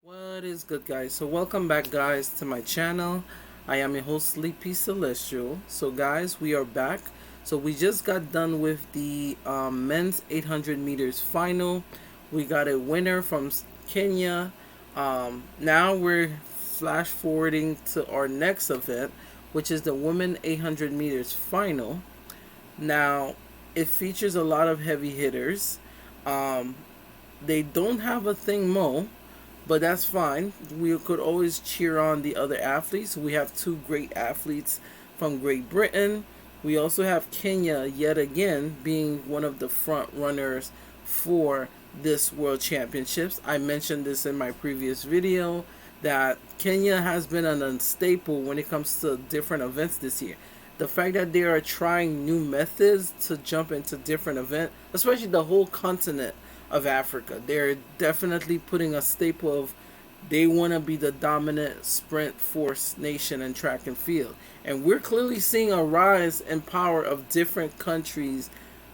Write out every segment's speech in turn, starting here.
What is good, guys? So welcome back, guys, to my channel. I am your host, Sleepy Celestial. So guys, we are back. So we just got done with the men's 800 meters final. We got a winner from Kenya. Now we're flash forwarding to our next event, which is the women 800 meters final. Now it features a lot of heavy hitters. um, they don't have a thing mo, but that's fine. We could always cheer on the other athletes. We have two great athletes from Great Britain. We also have Kenya yet again being one of the front runners for this World Championships. I mentioned this in my previous video that Kenya has been an unstaple when it comes to different events this year. The fact that they are trying new methods to jump into different events, especially the whole continent of Africa, they're definitely putting a staple of they want to be the dominant sprint force nation in track and field. And we're clearly seeing a rise in power of different countries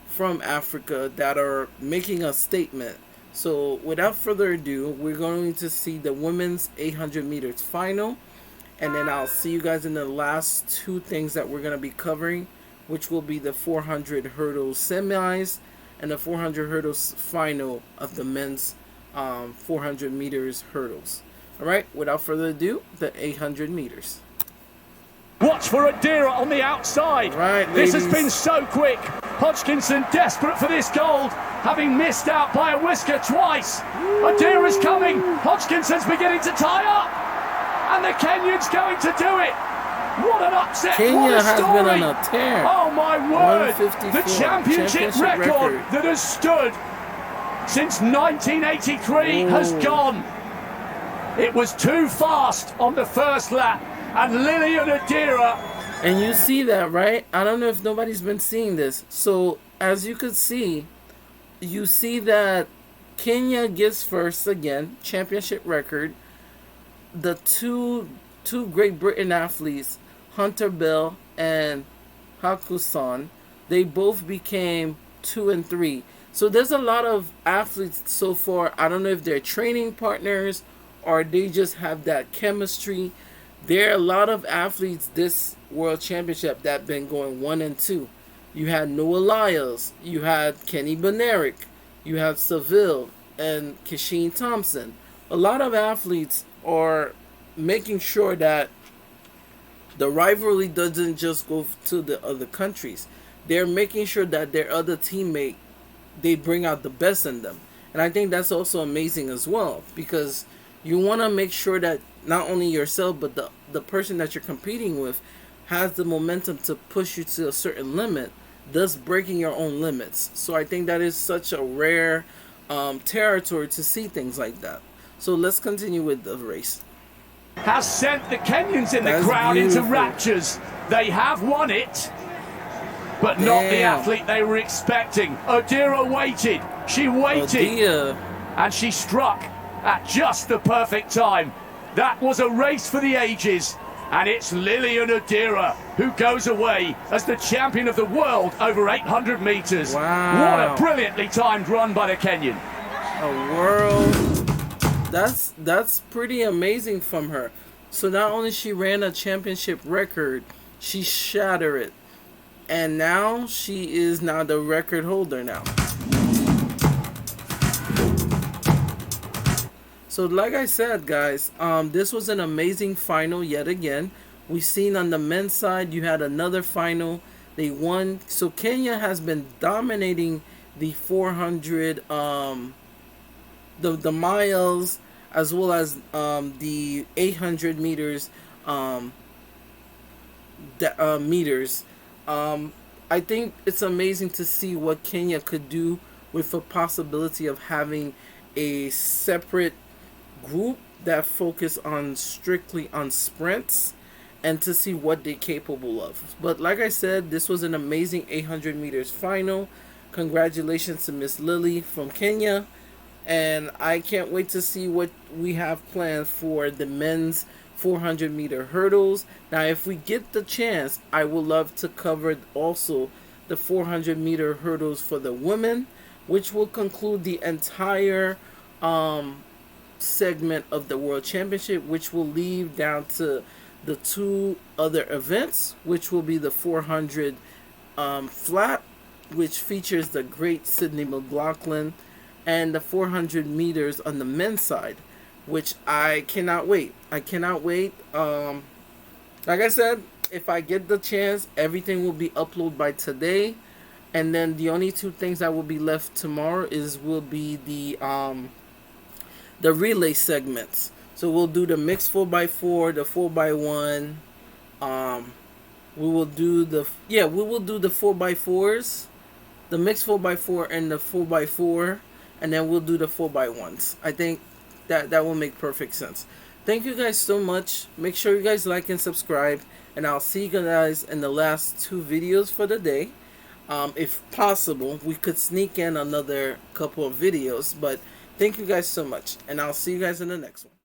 from Africa that are making a statement. So without further ado, we're going to see the women's 800 meters final, and then I'll see you guys in the last two things that we're going to be covering, which will be the 400 hurdles semis and the 400 hurdles final of the men's 400 meters hurdles. All right, without further ado, the 800 meters. Watch for Odira on the outside. Right, this has ladies. been so quick. Hodgkinson desperate for this gold, having missed out by a whisker twice. Odira's coming. Hodgkinson's beginning to tie up. And the Kenyan's going to do it. What an upset. Kenya what a has story. been on a tear. Oh my word. The 154 championship record that has stood since 1983 has gone. It was too fast on the first lap. And Lillian Odira. And you see that, right? I don't know if nobody's been seeing this. So as you could see, you see that Kenya gets first again, championship record. The two Great Britain athletes, Hunter Bell and Hakusan, they both became 2 and 3. So there's a lot of athletes so far. I don't know if they're training partners or they just have that chemistry. There are a lot of athletes this World Championship that have been going 1 and 2. You had Noah Lyles, you had Kenny Benerick, you have Seville and Kasheen Thompson. A lot of athletes are making sure that the rivalry doesn't just go to the other countries. They're making sure that their other teammate, they bring out the best in them. And I think that's also amazing as well, because you want to make sure that not only yourself but the person that you're competing with has the momentum to push you to a certain limit, thus breaking your own limits. So I think that is such a rare territory to see things like that. So let's continue with the race. Has sent the Kenyans in That's the crowd beautiful. into raptures. They have won it, but not the Damn. athlete they were expecting. Odira waited. She waited. Odira. And she struck at just the perfect time. That was a race for the ages. And it's Lillian Odira who goes away as the champion of the world over 800 meters. Wow. What a brilliantly timed run by the Kenyan. A world. That's pretty amazing from her. So not only she ran a championship record, she shattered it. And now she is now the record holder now. So like I said, guys, this was an amazing final yet again. We've seen on the men's side, you had another final. They won. So Kenya has been dominating the 400, the miles, as well as the 800 meters, meters. I think it's amazing to see what Kenya could do with a possibility of having a separate group that focus on strictly on sprints and to see what they're capable of. But like I said, this was an amazing 800 meters final. Congratulations to Miss Lily from Kenya, and I can't wait to see what we have planned for the men's 400 meter hurdles. Now if we get the chance, I would love to cover also the 400 meter hurdles for the women, which will conclude the entire segment of the World Championship, which will lead down to the two other events, which will be the 400 flat, which features the great Sidney McLaughlin, and the 400 meters on the men's side, which I cannot wait. I cannot wait. Like I said, if I get the chance, everything will be uploaded by today, and then the only two things that will be left tomorrow will be the relay segments. So we'll do the mixed 4x4, the 4x1. We will do the 4x4s, the mixed 4x4 and the 4x4, and then we'll do the 4x1s. I think that will make perfect sense. Thank you guys so much. Make sure you guys like and subscribe, and I'll see you guys in the last two videos for the day. If possible, we could sneak in another couple of videos, but thank you guys so much, and I'll see you guys in the next one.